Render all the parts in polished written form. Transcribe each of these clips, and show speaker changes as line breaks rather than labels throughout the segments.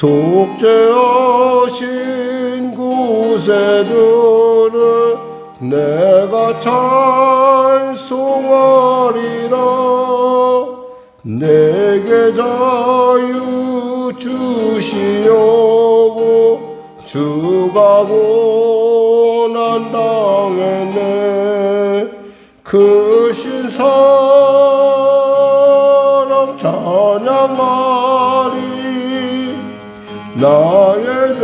속죄하신 구세주를 내가 찬송하리라. 내게 자유 주시려고 주가 고난 당했네. 크신 사랑 찬양하리. 나의 죄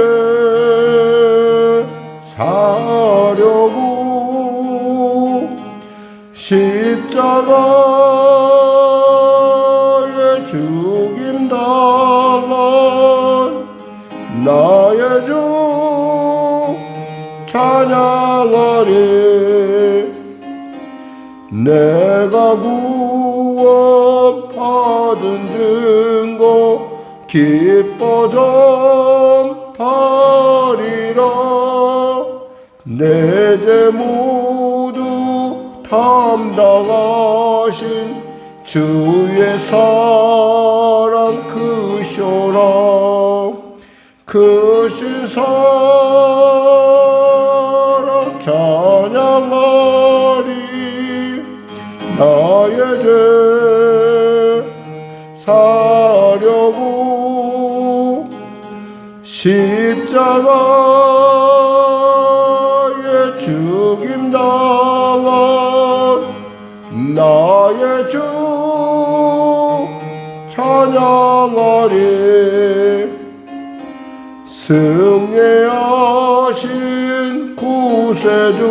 사려고 십자가에 죽임당한 나의 주 찬양하리. 내가 구원받은 증거 기뻐 전파리라. 내 죄 모두 담당하신 주의 사랑 크셔라. 크신 사랑 찬양하리. 나의 죄 사려고 십자가에 죽임당한 나의 주 찬양하리. 승리하신 구세주를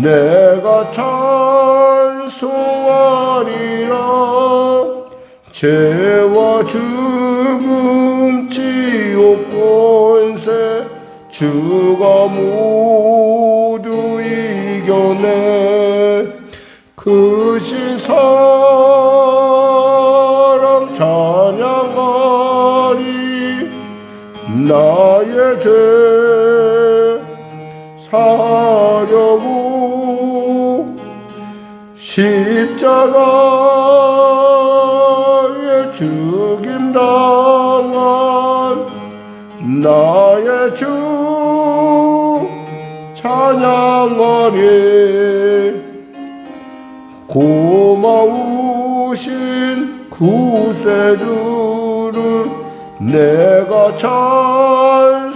내가 찬송하리라. 죄와 죽음 지옥 권세 주가 모두 이겨내. 크신 사랑 찬양하리. 나의 죄 사려고 십자가에 죽임당한 나의 주 찬양하리. 고마우신 구세주를 내가 찬송하리라.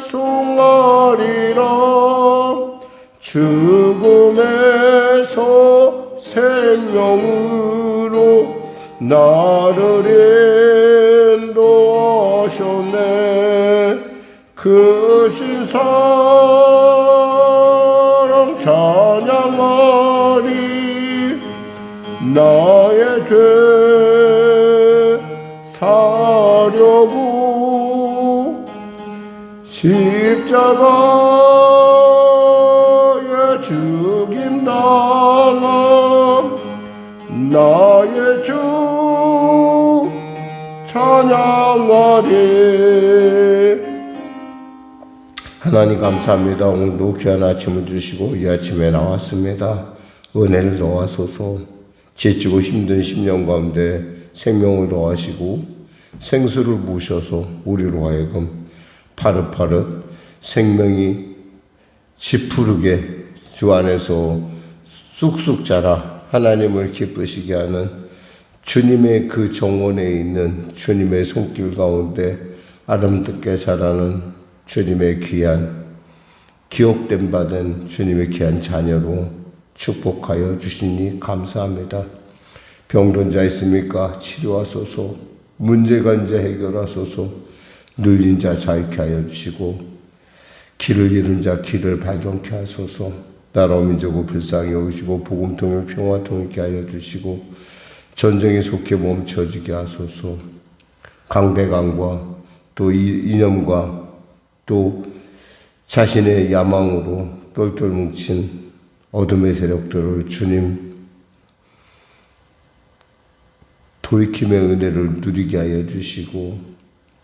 죽음에서 생명으로 나를 인도하셨네. 크신 사랑 찬양하리. 나의 죄 사려고 십자가에 죽임당한 나의 주 찬양하리. 하나님 감사합니다. 오늘도 귀한 아침을 주시고 이 아침에 나왔습니다. 은혜를 더하소서. 지치고 힘든 10년 가운데 생명을 더하시고 생수를 부으셔서 우리로 하여금 파릇파릇 생명이 지푸르게 주 안에서 쑥쑥 자라 하나님을 기쁘시게 하는 주님의 그 정원에 있는 주님의 손길 가운데 아름답게 자라는 주님의 귀한 기억됨 받은 주님의 귀한 자녀로 축복하여 주시니 감사합니다. 병든 자 있습니까? 치료하소서. 문제가 이제 해결하소서. 눌린 자 자유케 하여 주시고 길을 잃은 자 길을 발견케 하소서. 나라 민족을 불쌍히 여기시고 복음통일 평화통일케 하여 주시고 전쟁에 속해 멈춰지게 하소서. 강대강과 또 이념과 또 자신의 야망으로 똘똘 뭉친 어둠의 세력들을 주님 돌이킴의 은혜를 누리게 하여 주시고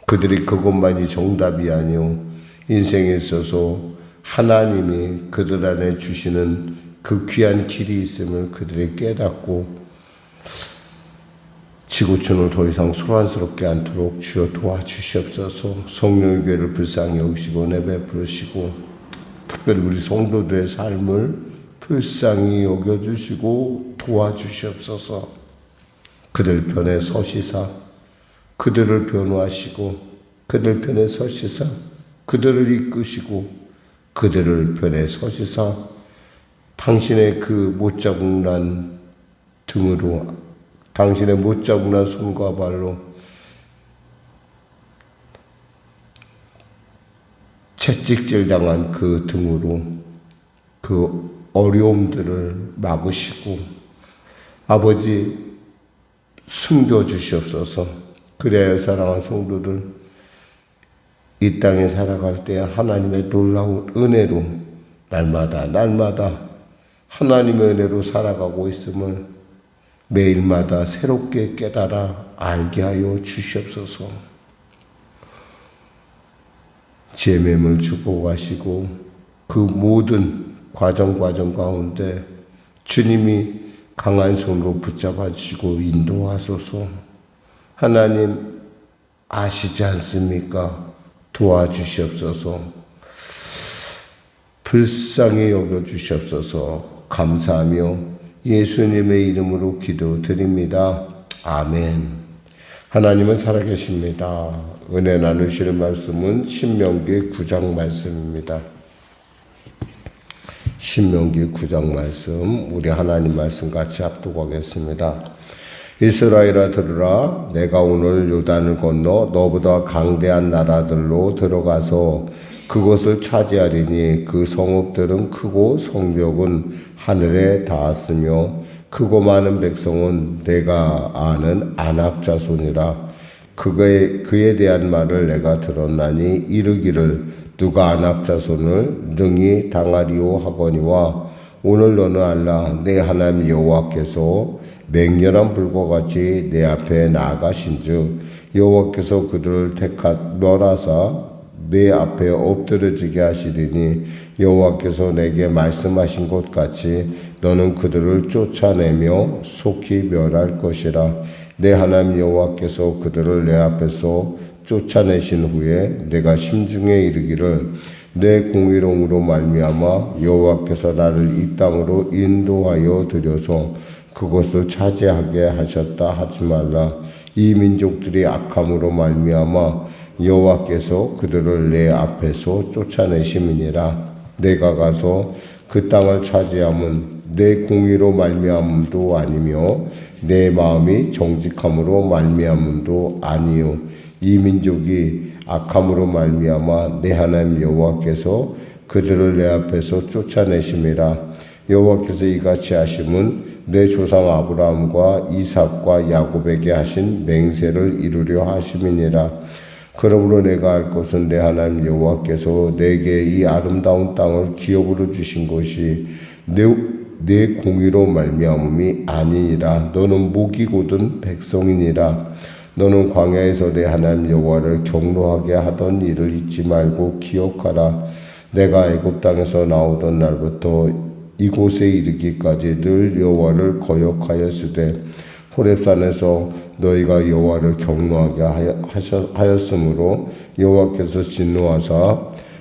그들이 그것만이 정답이 아니오 인생에 있어서 하나님이 그들 안에 주시는 그 귀한 길이 있음을 그들이 깨닫고 지구촌을 더 이상 소란스럽게 않도록 주여 도와주시옵소서. 성령의 교회를 불쌍히 여기시고 내베푸시고 특별히 우리 성도들의 삶을 불쌍히 여겨주시고 도와주시옵소서. 그들 편에 서시사 그들을 변호하시고 그들 편에 서시사 그들을 이끄시고 그들을 편에 서시사 당신의 그 못자국난 등으로 당신의 못자국난 손과 발로 채찍질 당한 그 등으로 그 어려움들을 막으시고 아버지 숨겨주시옵소서. 그래야 사랑하는 성도들 이 땅에 살아갈 때 하나님의 놀라운 은혜로 날마다 하나님의 은혜로 살아가고 있음을 매일마다 새롭게 깨달아 알게 하여 주시옵소서. 재매물 주고 가시고 그 모든 과정 가운데 주님이 강한 손으로 붙잡아 주시고 인도하소서. 하나님 아시지 않습니까? 도와주시옵소서. 불쌍히 여겨주시옵소서. 감사하며 예수님의 이름으로 기도드립니다. 아멘. 하나님은 살아계십니다. 은혜 나누시는 말씀은 신명기 9장 말씀입니다. 신명기 9장 말씀, 우리 하나님 말씀 같이 합독하겠습니다. 이스라엘아 들으라. 내가 오늘 요단을 건너 너보다 강대한 나라들로 들어가서 그것을 차지하리니 그 성읍들은 크고 성벽은 하늘에 닿았으며 크고 많은 백성은 내가 아는 아낙 자손이라. 그에 대한 말을 내가 들었나니 이르기를 누가 아낙 자손을 능히 당하리오 하거니와 오늘 너는 알라. 내 하나님 여호와께서 맹렬한 불과 같이 내 앞에 나아가신즉 여호와께서 그들을 멸하사 내 앞에 엎드려지게 하시리니 여호와께서 내게 말씀하신 것 같이 너는 그들을 쫓아내며 속히 멸할 것이라. 내 하나님 여호와께서 그들을 내 앞에서 쫓아내신 후에 내가 심중에 이르기를 내 공의로움으로 말미암아 여호와께서 나를 이 땅으로 인도하여 들여서 그것을 차지하게 하셨다 하지 말라. 이 민족들이 악함으로 말미암아 여호와께서 그들을 내 앞에서 쫓아내심이니라. 내가 가서 그 땅을 차지함은 내 공의로 말미암음도 아니며 내 마음이 정직함으로 말미암음도 아니요 이 민족이 악함으로 말미암아 내 하나님 여호와께서 그들을 내 앞에서 쫓아내심이라. 여호와께서 이같이 하심은 내 조상 아브라함과 이삭과 야곱에게 하신 맹세를 이루려 하심이니라. 그러므로 내가 알 것은 내 하나님 여호와께서 내게 이 아름다운 땅을 기업으로 주신 것이 내 공의로 말미암음이 아니니라. 너는 목이 곧은 백성이니라. 너는 광야에서 내 하나님 여호와를 경노하게 하던 일을 잊지 말고 기억하라. 내가 애굽 땅에서 나오던 날부터 이곳에 이르기까지 늘 여호와를 거역하였으되 호렙산에서 너희가 여호와를 경노하게 하였으므로 여호와께서 진노하사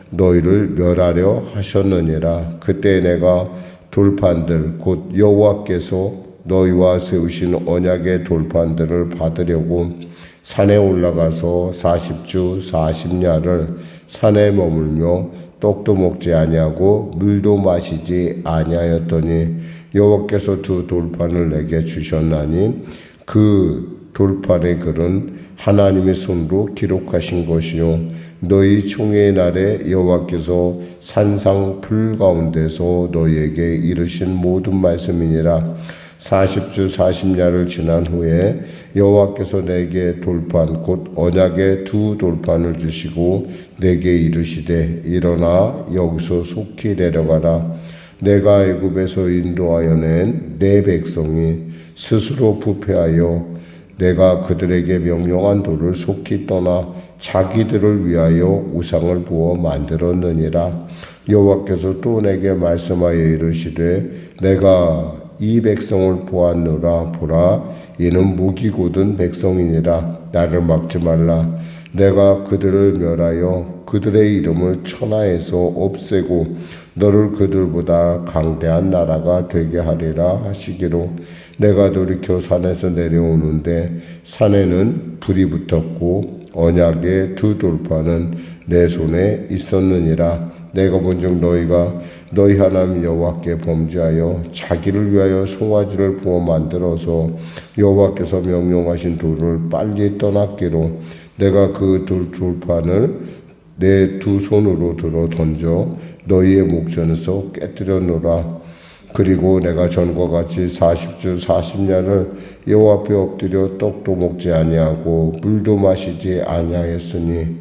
너희를 멸하려 하셨느니라. 그때 내가 돌판들 곧 여호와께서 너희와 세우신 언약의 돌판들을 받으려고 산에 올라가서 40주 40야를 산에 머물며 떡도 먹지 아니하고 물도 마시지 아니하였더니 여호와께서 두 돌판을 내게 주셨나니 그 돌판의 글은 하나님의 손으로 기록하신 것이요 너희 총회의 날에 여호와께서 산상 불 가운데서 너희에게 이르신 모든 말씀이니라. 40주 40야를 지난 후에 여호와께서 내게 돌판 곧 언약의 두 돌판을 주시고 내게 이르시되 일어나 여기서 속히 내려가라. 내가 애굽에서 인도하여 낸 내 백성이 스스로 부패하여 내가 그들에게 명령한 도를 속히 떠나 자기들을 위하여 우상을 부어 만들었느니라. 여호와께서 또 내게 말씀하여 이르시되 내가 이 백성을 보았노라. 보라, 이는 무기 고든 백성이니라. 나를 막지 말라. 내가 그들을 멸하여 그들의 이름을 천하에서 없애고 너를 그들보다 강대한 나라가 되게 하리라 하시기로, 내가 돌이켜 산에서 내려오는데 산에는 불이 붙었고 언약의 두 돌파는 내 손에 있었느니라. 내가 본즉 너희가 너희 하나님 여호와께 범죄하여 자기를 위하여 송아지를 부어 만들어서 여호와께서 명령하신 돌을 빨리 떠났기로, 내가 그 돌판을 내 두 손으로 들어 던져 너희의 목전에서 깨뜨렸노라. 그리고 내가 전과 같이 40주 40년을 여호와 앞에 엎드려 떡도 먹지 아니하고 물도 마시지 아니하였으니,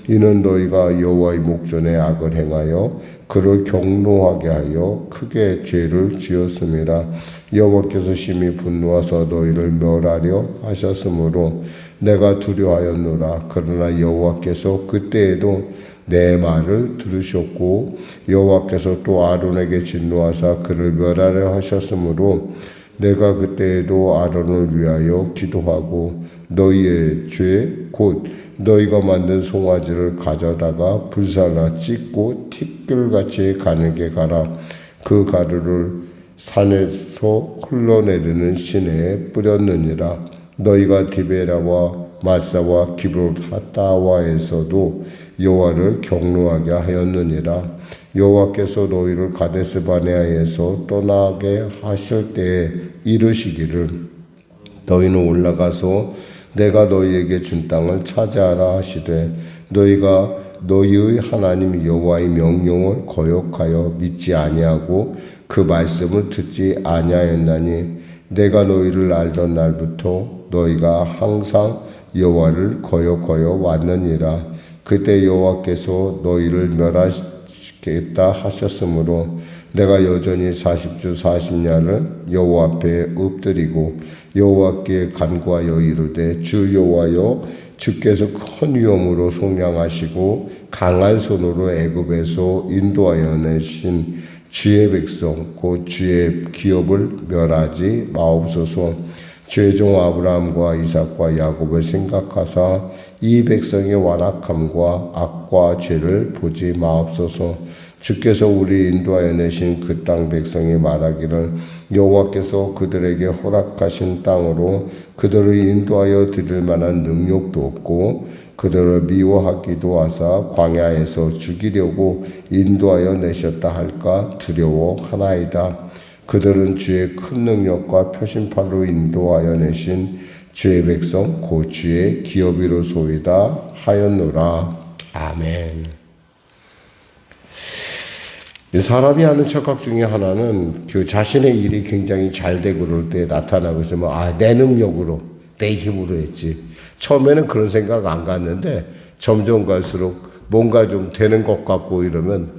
이는 너희가 여호와의 목전에 악을 행하여 그를 경노하게 하여 크게 죄를 지었음이라. 여호와께서 심히 분노하사 너희를 멸하려 하셨으므로 내가 두려워하였노라. 그러나 여호와께서 그때에도 내 말을 들으셨고 여호와께서 또 아론에게 진노하사 그를 멸하려 하셨으므로 내가 그때에도 아론을 위하여 기도하고 너희의 죄 곧 너희가 만든 송아지를 가져다가 불살라 찢고 티끌같이 가늘게 갈아 그 가루를 산에서 흘러내리는 시내에 뿌렸느니라. 너희가 디베라와 마사와 기브롯하타와에서도 여호와를 경노하게 하였느니라. 여호와께서 너희를 가데스 바네아에서 떠나게 하실 때에 이르시기를, 너희는 올라가서 내가 너희에게 준 땅을 차지하라 하시되, 너희가 너희의 하나님 여호와의 명령을 거역하여 믿지 아니하고 그 말씀을 듣지 아니하였나니, 내가 너희를 알던 날부터 너희가 항상 여호와를 거역하여 왔느니라. 그때 여호와께서 너희를 멸하시겠다 하셨으므로 내가 여전히 40주 40년을 여호와 앞에 엎드리고 여호와께 간구하여 이르되, 주 여호와여, 주께서 큰 위엄으로 속량하시고 강한 손으로 애굽에서 인도하여 내신 주의 백성 곧 주의 기업을 멸하지 마옵소서. 주의 종 아브라함과 이삭과 야곱을 생각하사 이 백성의 완악함과 악과 죄를 보지 마옵소서. 주께서 우리 인도하여 내신 그 땅 백성이 말하기를, 여호와께서 그들에게 허락하신 땅으로 그들을 인도하여 드릴 만한 능력도 없고 그들을 미워하기도 하사 광야에서 죽이려고 인도하여 내셨다 할까 두려워하나이다. 그들은 주의 큰 능력과 표심팔로 인도하여 내신 주의 백성 곧 주의 기업이로소이다 하였노라. 아멘. 사람이 하는 착각 중에 하나는 그 자신의 일이 굉장히 잘 되고 그럴 때 나타나고 있으면 내 능력으로 내 힘으로 했지. 처음에는 그런 생각 안 갔는데 점점 갈수록 뭔가 좀 되는 것 같고 이러면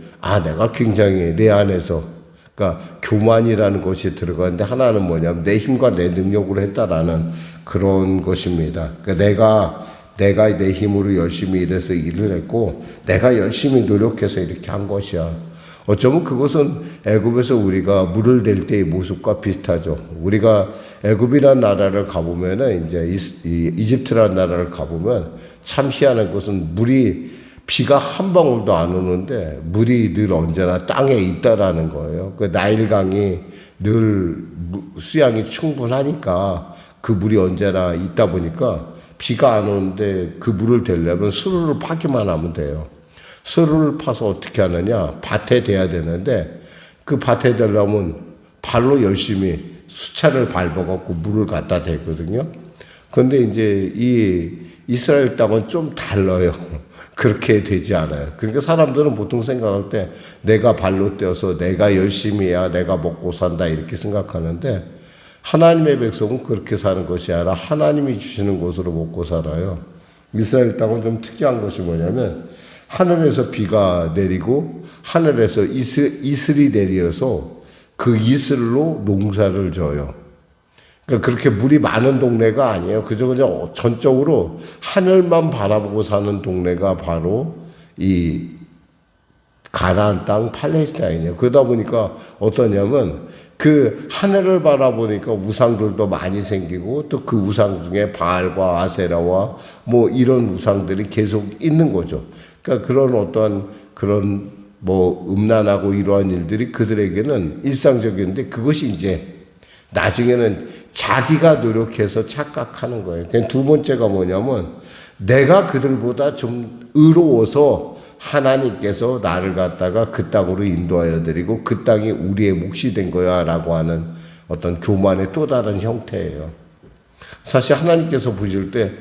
내가 굉장히 내 안에서, 그러니까 교만이라는 것이 들어가는데 하나는 뭐냐면 내 힘과 내 능력으로 했다라는 그런 것입니다. 그러니까 내가 내 힘으로 열심히 일해서 일을 했고 내가 열심히 노력해서 이렇게 한 것이야. 어쩌면 그것은 애굽에서 우리가 물을 댈 때의 모습과 비슷하죠. 우리가 애굽이라는 나라를 가보면은 이제 이집트라는 나라를 가보면 참 희한한 것은 비가 한 방울도 안 오는데 물이 늘 언제나 땅에 있다라는 거예요. 그 나일강이 늘 수양이 충분하니까 그 물이 언제나 있다 보니까 비가 안 오는데 그 물을 대려면 수로를 파기만 하면 돼요. 수로를 파서 어떻게 하느냐, 밭에 대야 되는데 그 밭에 대려면 발로 열심히 수차를 밟아갖고 물을 갖다 대거든요. 그런데 이제 이 이스라엘 땅은 좀 달라요. 그렇게 되지 않아요. 그러니까 사람들은 보통 생각할 때 내가 발로 떼어서 내가 열심히 해야 내가 먹고 산다 이렇게 생각하는데, 하나님의 백성은 그렇게 사는 것이 아니라 하나님이 주시는 것으로 먹고 살아요. 이스라엘 땅은 좀 특이한 것이 뭐냐면 하늘에서 비가 내리고 하늘에서 이슬이 내려서 그 이슬로 농사를 져요. 그러니까 그렇게 물이 많은 동네가 아니에요. 그저 전적으로 하늘만 바라보고 사는 동네가 바로 이 가나안 땅 팔레스타인이에요. 그러다 보니까 어떠냐면 그 하늘을 바라보니까 우상들도 많이 생기고 또 그 우상 중에 바알과 아세라와 뭐 이런 우상들이 계속 있는 거죠. 그러니까 그런 어떠한 그런 뭐 음란하고 이러한 일들이 그들에게는 일상적인데 그것이 이제 나중에는 자기가 노력해서 착각하는 거예요. 두 번째가 뭐냐면 내가 그들보다 좀 의로워서 하나님께서 나를 갖다가 그 땅으로 인도하여 드리고 그 땅이 우리의 몫이 된 거야 라고 하는 어떤 교만의 또 다른 형태예요. 사실 하나님께서 보실 때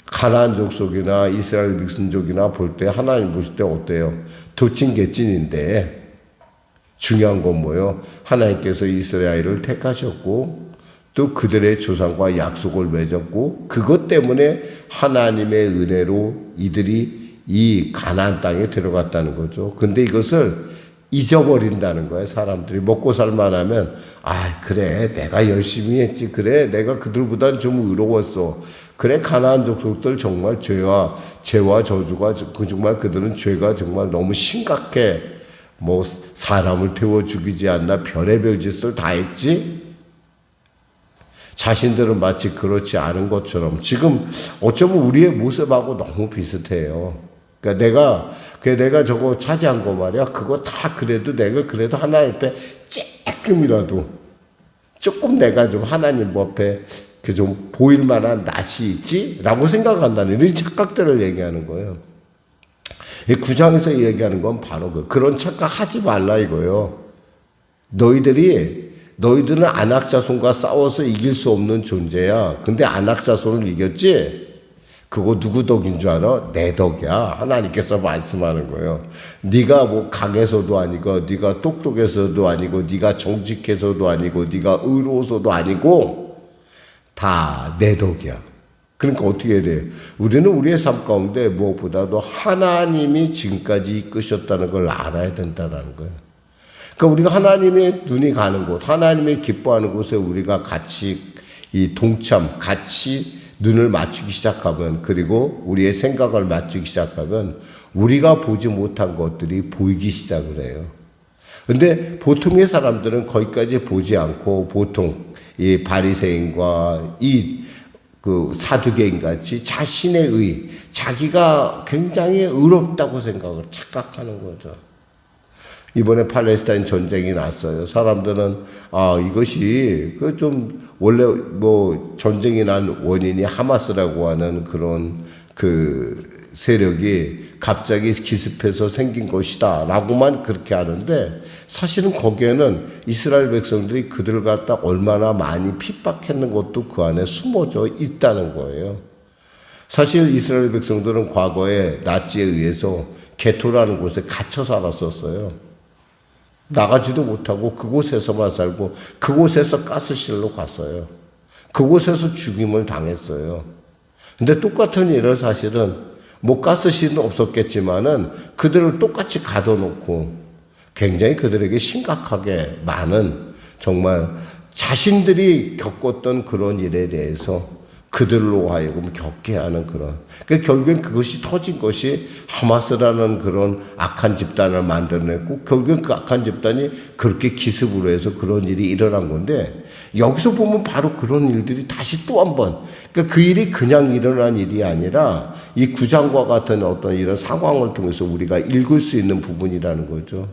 가나안 족속이나 이스라엘 백성족이나 볼 때 하나님 보실 때 어때요? 도찐개찐인데 중요한 건 뭐예요? 하나님께서 이스라엘을 택하셨고 또 그들의 조상과 약속을 맺었고 그것 때문에 하나님의 은혜로 이들이 이 가나안 땅에 들어갔다는 거죠. 근데 이것을 잊어버린다는 거예요. 사람들이 먹고 살만하면 그래 내가 열심히 했지. 그래 내가 그들보다는 좀 의로웠어. 그래 가나안 족속들 정말 죄와 저주가 정말 그들은 죄가 정말 너무 심각해. 뭐 사람을 태워 죽이지 않나 별의별 짓을 다 했지. 자신들은 마치 그렇지 않은 것처럼 지금 어쩌면 우리의 모습하고 너무 비슷해요. 그러니까 내가 저거 차지한 거 말이야. 그거 다 내가 그래도 하나님 앞에 조금 내가 좀 하나님 앞에 그 좀 보일 만한 낯이 있지? 라고 생각한다는 이런 착각들을 얘기하는 거예요. 이 9장에서 얘기하는 건 바로 그런 착각하지 말라 이거예요. 너희들은 안악자손과 싸워서 이길 수 없는 존재야. 근데 안악자손을 이겼지? 그거 누구 덕인 줄 알아? 내 덕이야. 하나님께서 말씀하는 거예요. 네가 뭐 강해서도 아니고 네가 똑똑해서도 아니고 네가 정직해서도 아니고 네가 의로워서도 아니고 다 내 덕이야. 그러니까 어떻게 해야 돼요? 우리는 우리의 삶 가운데 무엇보다도 하나님이 지금까지 이끄셨다는 걸 알아야 된다는 거예요. 그러니까 우리가 하나님의 눈이 가는 곳, 하나님의 기뻐하는 곳에 우리가 같이 같이 눈을 맞추기 시작하면 그리고 우리의 생각을 맞추기 시작하면 우리가 보지 못한 것들이 보이기 시작을 해요. 근데 보통의 사람들은 거기까지 보지 않고 보통 이 바리새인과 그 사두개인 같이 자신의 자기가 굉장히 의롭다고 생각을 착각하는 거죠. 이번에 팔레스타인 전쟁이 났어요. 사람들은 이것이 원래 뭐 전쟁이 난 원인이 하마스라고 하는 그런 그 세력이 갑자기 기습해서 생긴 것이다 라고만 그렇게 하는데 사실은 거기에는 이스라엘 백성들이 그들을 갖다 얼마나 많이 핍박했는 것도 그 안에 숨어져 있다는 거예요. 사실 이스라엘 백성들은 과거에 나치에 의해서 게토라는 곳에 갇혀 살았었어요. 나가지도 못하고 그곳에서만 살고 그곳에서 가스실로 갔어요. 그곳에서 죽임을 당했어요. 근데 똑같은 일을 사실은 뭐 가스실은 없었겠지만은 그들을 똑같이 가둬놓고 굉장히 그들에게 심각하게 많은 정말 자신들이 겪었던 그런 일에 대해서 그들로 하여금 겪게 하는 그런. 그러니까 결국엔 그것이 터진 것이 하마스라는 그런 악한 집단을 만들어냈고 결국엔 그 악한 집단이 그렇게 기습으로 해서 그런 일이 일어난 건데 여기서 보면 바로 그런 일들이 다시 또 한 번. 그러니까 그 일이 그냥 일어난 일이 아니라 이 9장과 같은 어떤 이런 상황을 통해서 우리가 읽을 수 있는 부분이라는 거죠.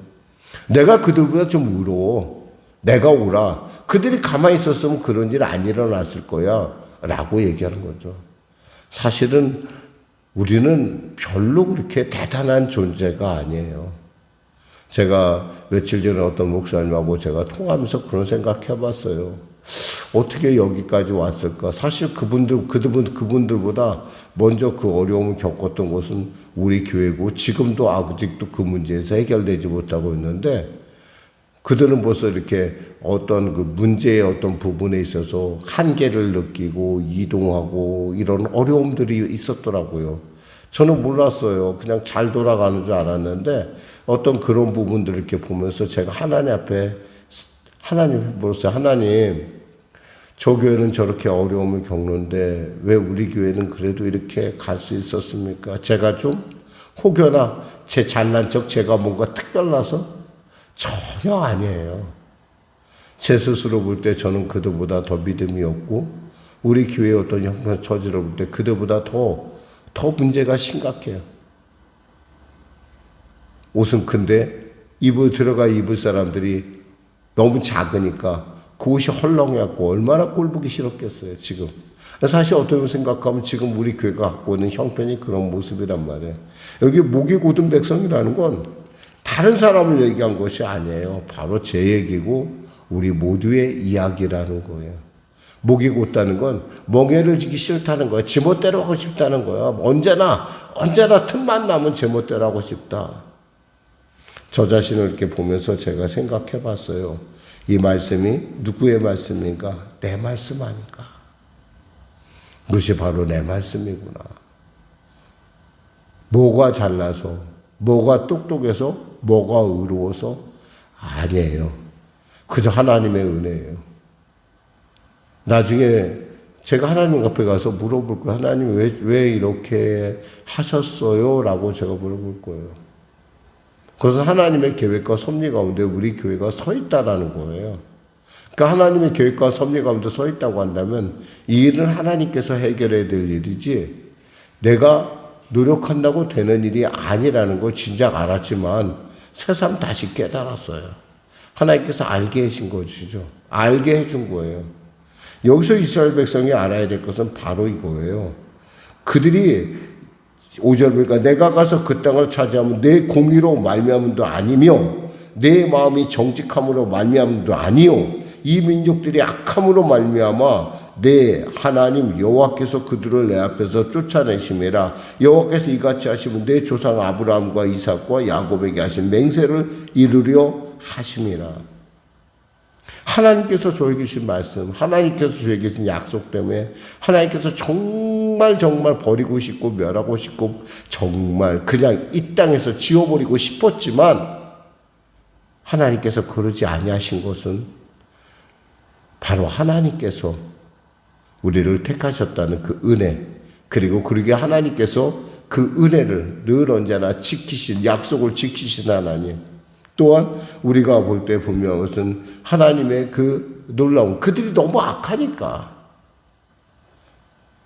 내가 그들보다 좀 의로워. 내가 오라. 그들이 가만히 있었으면 그런 일 안 일어났을 거야. 라고 얘기하는 거죠. 사실은 우리는 별로 그렇게 대단한 존재가 아니에요. 제가 며칠 전에 어떤 목사님하고 제가 통화하면서 그런 생각 해봤어요. 어떻게 여기까지 왔을까? 사실 그분들보다 먼저 그 어려움을 겪었던 것은 우리 교회고 지금도 아직도 그 문제에서 해결되지 못하고 있는데 그들은 벌써 이렇게 어떤 그 문제의 어떤 부분에 있어서 한계를 느끼고 이동하고 이런 어려움들이 있었더라고요. 저는 몰랐어요. 그냥 잘 돌아가는 줄 알았는데 어떤 그런 부분들을 이렇게 보면서 제가 하나님 앞에 하나님 물었어요. 하나님, 저 교회는 저렇게 어려움을 겪는데 왜 우리 교회는 그래도 이렇게 갈 수 있었습니까? 제가 좀 혹여나 제 잘난 척 제가 뭔가 특별나서? 전혀 아니에요. 제 스스로 볼 때 저는 그들보다 더 믿음이 없고 우리 교회의 어떤 형편 처지를 볼 때 그들보다 더 문제가 심각해요. 옷은 큰데 들어가 입을 사람들이 너무 작으니까 그 옷이 헐렁해갖고 얼마나 꼴보기 싫었겠어요, 지금. 사실 어떻게 생각하면 지금 우리 교회가 갖고 있는 형편이 그런 모습이란 말이에요. 여기 목이 곧은 백성이라는 건 다른 사람을 얘기한 것이 아니에요. 바로 제 얘기고 우리 모두의 이야기라는 거예요. 목이 곧다는 건 멍에를 지기 싫다는 거야. 제멋대로 하고 싶다는 거야. 언제나 틈만 나면 제멋대로 하고 싶다. 저 자신을 이렇게 보면서 제가 생각해 봤어요. 이 말씀이 누구의 말씀인가? 내 말씀 아닌가? 그것이 바로 내 말씀이구나. 뭐가 잘나서, 뭐가 똑똑해서, 뭐가 의로워서? 아니에요. 그저 하나님의 은혜예요. 나중에 제가 하나님 앞에 가서 물어볼 거예요. 하나님 왜 이렇게 하셨어요? 라고 제가 물어볼 거예요. 그것은 하나님의 계획과 섭리 가운데 우리 교회가 서 있다라는 거예요. 그러니까 하나님의 계획과 섭리 가운데 서 있다고 한다면 이 일은 하나님께서 해결해야 될 일이지 내가 노력한다고 되는 일이 아니라는 걸 진작 알았지만 새삼 다시 깨달았어요. 하나님께서 알게 해신 것이죠. 알게 해준 거예요. 여기서 이스라엘 백성이 알아야 될 것은 바로 이거예요. 그들이 5절 보니까 내가 가서 그 땅을 차지하면 내 공의로 말미암음도 아니며 내 마음이 정직함으로 말미암음도 아니요 이 민족들이 악함으로 말미암아 내 하나님 여호와께서 그들을 내 앞에서 쫓아내심이라. 여호와께서 이같이 하시면 내 조상 아브라함과 이삭과 야곱에게 하신 맹세를 이루려 하심이라. 하나님께서 저에게 주신 말씀, 하나님께서 저에게 주신 약속 때문에 하나님께서 정말 버리고 싶고 멸하고 싶고 정말 그냥 이 땅에서 지워버리고 싶었지만 하나님께서 그러지 아니하신 것은 바로 하나님께서 우리를 택하셨다는 그 은혜, 그리고 그러게 하나님께서 그 은혜를 늘 언제나 지키신, 약속을 지키신 하나님, 또한 우리가 볼 때 분명한 것은 하나님의 그 놀라운, 그들이 너무 악하니까.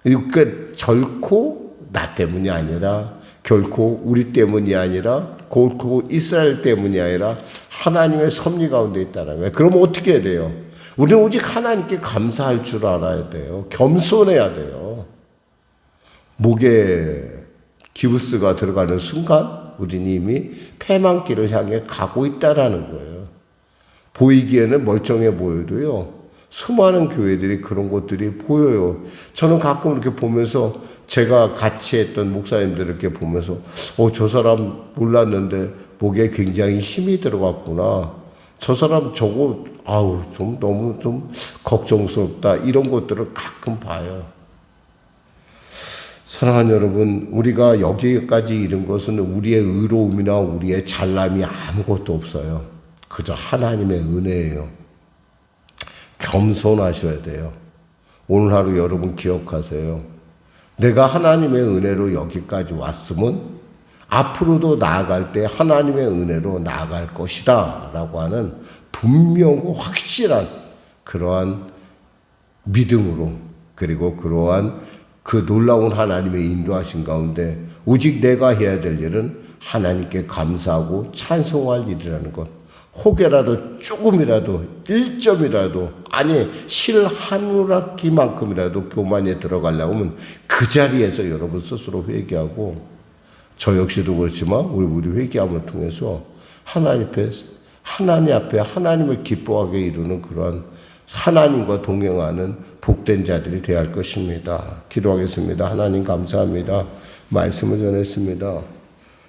그러니까 결코 나 때문이 아니라, 결코 우리 때문이 아니라, 결코 이스라엘 때문이 아니라 하나님의 섭리 가운데 있다는 거예요. 그러면 어떻게 해야 돼요? 우리는 오직 하나님께 감사할 줄 알아야 돼요. 겸손해야 돼요. 목에 기부스가 들어가는 순간 우리는 이미 패망길을 향해 가고 있다라는 거예요. 보이기에는 멀쩡해 보여도요, 수많은 교회들이 그런 것들이 보여요. 저는 가끔 이렇게 보면서 제가 같이 했던 목사님들 이렇게 보면서 저 사람 몰랐는데 목에 굉장히 힘이 들어갔구나. 저 사람 저거 좀 너무 좀 걱정스럽다. 이런 것들을 가끔 봐요. 사랑하는 여러분, 우리가 여기까지 이른 것은 우리의 의로움이나 우리의 잘남이 아무것도 없어요. 그저 하나님의 은혜예요. 겸손하셔야 돼요. 오늘 하루 여러분 기억하세요. 내가 하나님의 은혜로 여기까지 왔으면 앞으로도 나아갈 때 하나님의 은혜로 나아갈 것이다 라고 하는 분명하고 확실한 그러한 믿음으로, 그리고 그러한 그 놀라운 하나님의 인도하신 가운데 오직 내가 해야 될 일은 하나님께 감사하고 찬송할 일이라는 것. 혹여라도 조금이라도 1점이라도 아니 실 한 우라기만큼이라도 교만에 들어가려고 하면 그 자리에서 여러분 스스로 회개하고, 저 역시도 그렇지만 우리 모두 회개함을 통해서 하나님 앞에 하나님을 기뻐하게 이루는 그러한 하나님과 동행하는 복된 자들이 되어야 할 것입니다. 기도하겠습니다. 하나님 감사합니다. 말씀을 전했습니다.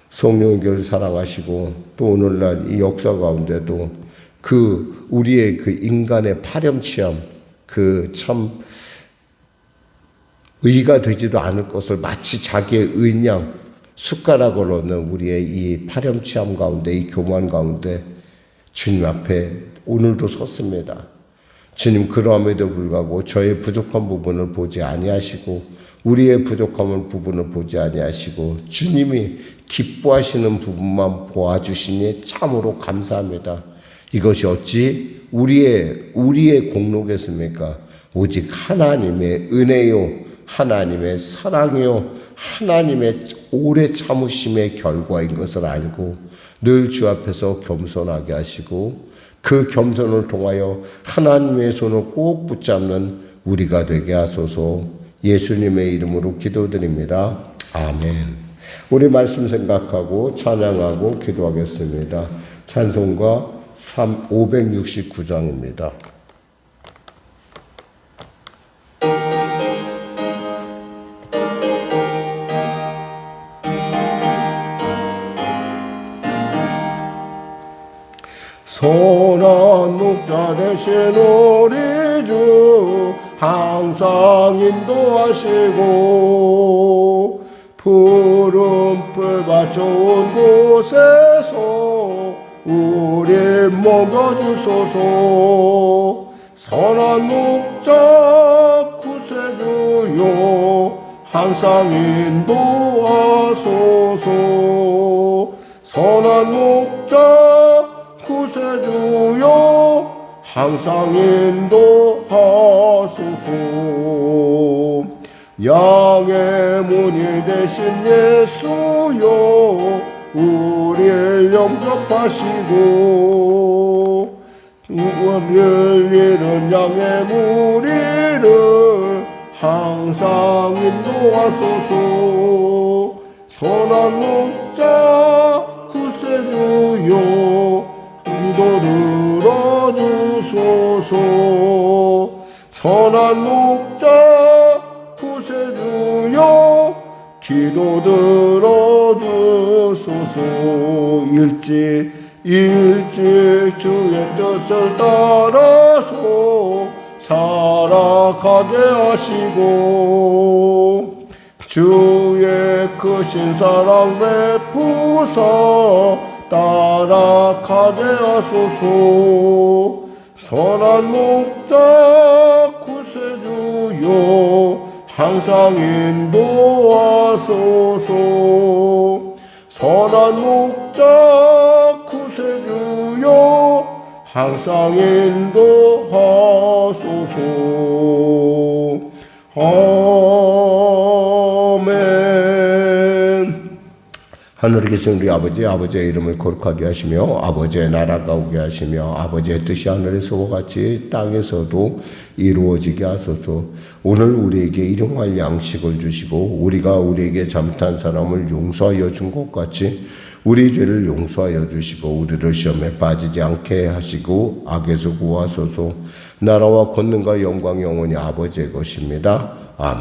성령의 교회를 사랑하시고 또 오늘날 이 역사 가운데도 그 우리의 그 인간의 파렴치함, 그 참 의가 되지도 않을 것을 마치 자기의 의인 양 숟가락으로 넣는 우리의 이 파렴치함 가운데, 이 교만 가운데 주님 앞에 오늘도 섰습니다. 주님, 그러함에도 불구하고 저의 부족한 부분을 보지 아니하시고 우리의 부족한 부분을 보지 아니하시고 주님이 기뻐하시는 부분만 보아주시니 참으로 감사합니다. 이것이 어찌 우리의 공로겠습니까? 오직 하나님의 은혜요, 하나님의 사랑이요, 하나님의 오래 참으심의 결과인 것을 알고 늘 주 앞에서 겸손하게 하시고 그 겸손을 통하여 하나님의 손을 꼭 붙잡는 우리가 되게 하소서. 예수님의 이름으로 기도드립니다. 아멘. 우리 말씀 생각하고 찬양하고 기도하겠습니다. 찬송가 569장입니다. 선한 목자 되신 우리 주 항상 인도하시고 푸른 풀밭 좋은 곳에서 우리 먹여주소서. 선한 목자 구세주여 항상 인도하소서. 선한 목자 구세주여 항상 인도하소서. 양의 문이 되신 예수여 우리를 영접하시고 우리를 잃은 양의 무리를 항상 인도하소서. 선한 목자 구세주여 기도 들어주소서. 선한 목자 구세주여 기도 들어주소서. 일찍 주의 뜻을 따라서 살아가게 하시고 주의 크신 사랑 베푸사 따라가게 하소서. 선한 목자 구세주여 항상 인도하소서. 선한 목자 구세주여 항상 인도하소서. 아멘. 하늘에 계신 우리 아버지의 이름을 거룩하게 하시며 아버지의 나라가 오게 하시며 아버지의 뜻이 하늘에서와 같이 땅에서도 이루어지게 하소서. 오늘 우리에게 일용할 양식을 주시고 우리가 우리에게 잘못한 사람을 용서하여 준 것 같이 우리 죄를 용서하여 주시고 우리를 시험에 빠지지 않게 하시고 악에서 구하소서. 나라와 권능과 영광이 영원히 아버지의 것입니다. 아멘.